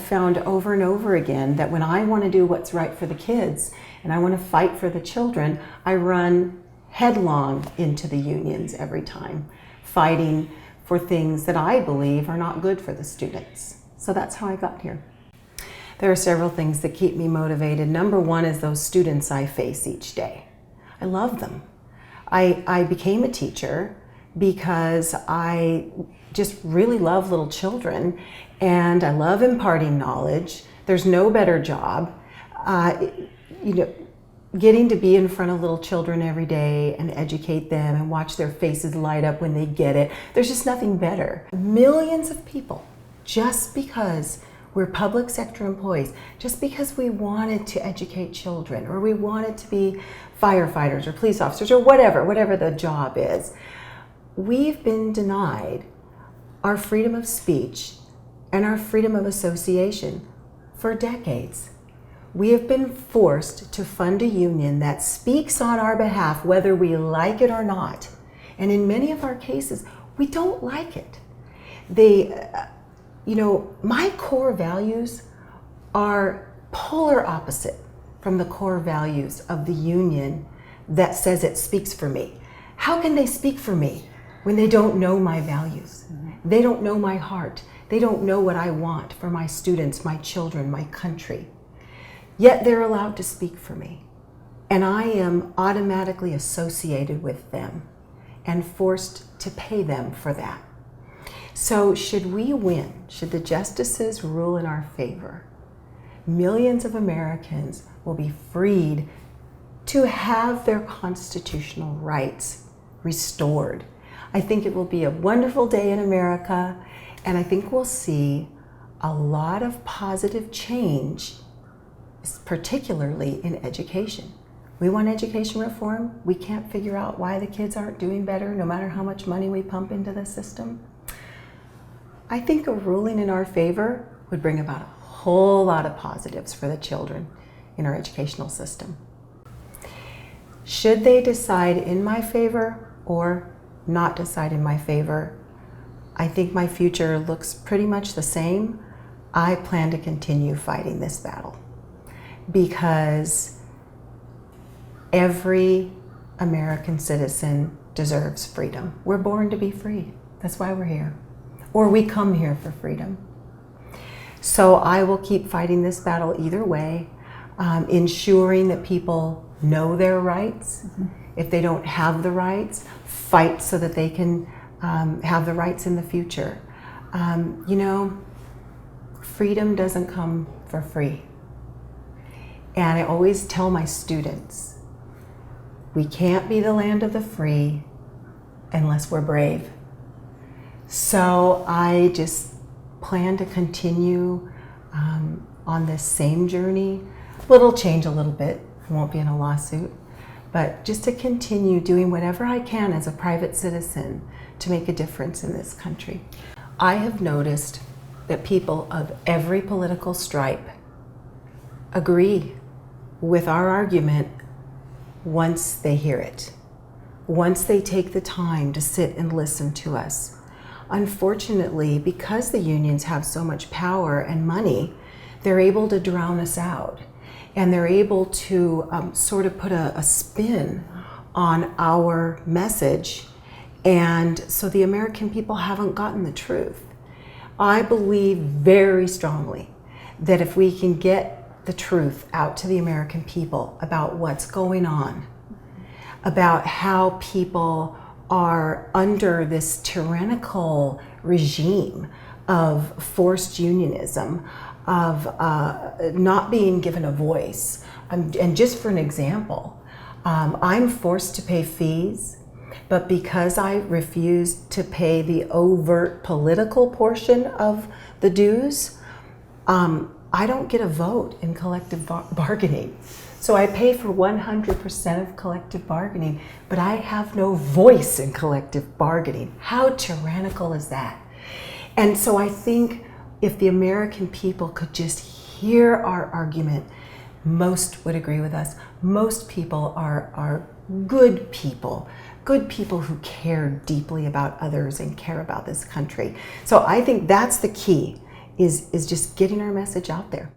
found over and over again that when I want to do what's right for the kids and I want to fight for the children, I run headlong into the unions every time, fighting for things that I believe are not good for the students. So that's how I got here. There are several things that keep me motivated. Number one is those students I face each day. I love them. I became a teacher because I just really love little children and I love imparting knowledge. There's no better job. Getting to be in front of little children every day and educate them and watch their faces light up when they get it. There's just nothing better. Millions of people, just because we're public sector employees, just because we wanted to educate children or we wanted to be firefighters or police officers or whatever the job is, we've been denied our freedom of speech and our freedom of association for decades. We have been forced to fund a union that speaks on our behalf whether we like it or not. And in many of our cases, we don't like it. My core values are polar opposite from the core values of the union that says it speaks for me. How can they speak for me when they don't know my values? They don't know my heart. They don't know what I want for my students, my children, my country. Yet they're allowed to speak for me. And I am automatically associated with them and forced to pay them for that. So should we win, should the justices rule in our favor, millions of Americans will be freed to have their constitutional rights restored. I think it will be a wonderful day in America, and I think we'll see a lot of positive change, particularly in education. We want education reform. We can't figure out why the kids aren't doing better, no matter how much money we pump into the system. I think a ruling in our favor would bring about a whole lot of positives for the children in our educational system. Should they decide in my favor or not decide in my favor, I think my future looks pretty much the same. I plan to continue fighting this battle because every American citizen deserves freedom. We're born to be free. That's why we're here. Or we come here for freedom. So I will keep fighting this battle either way, ensuring that people know their rights. If they don't have the rights, fight so that they can have the rights in the future. Freedom doesn't come for free. And I always tell my students, we can't be the land of the free unless we're brave. So I just plan to continue on this same journey. It'll change a little bit. I won't be in a lawsuit. But just to continue doing whatever I can as a private citizen to make a difference in this country. I have noticed that people of every political stripe agree with our argument once they hear it, once they take the time to sit and listen to us. Unfortunately, because the unions have so much power and money, they're able to drown us out. And they're able to sort of put a spin on our message. And so the American people haven't gotten the truth. I believe very strongly that if we can get the truth out to the American people about what's going on, about how people are under this tyrannical regime of forced unionism, of not being given a voice. And just for an example, I'm forced to pay fees, but because I refuse to pay the overt political portion of the dues, I don't get a vote in collective bargaining. So I pay for 100% of collective bargaining, but I have no voice in collective bargaining. How tyrannical is that? And so I think if the American people could just hear our argument, most would agree with us. Most people are good people who care deeply about others and care about this country. So I think that's the key, is just getting our message out there.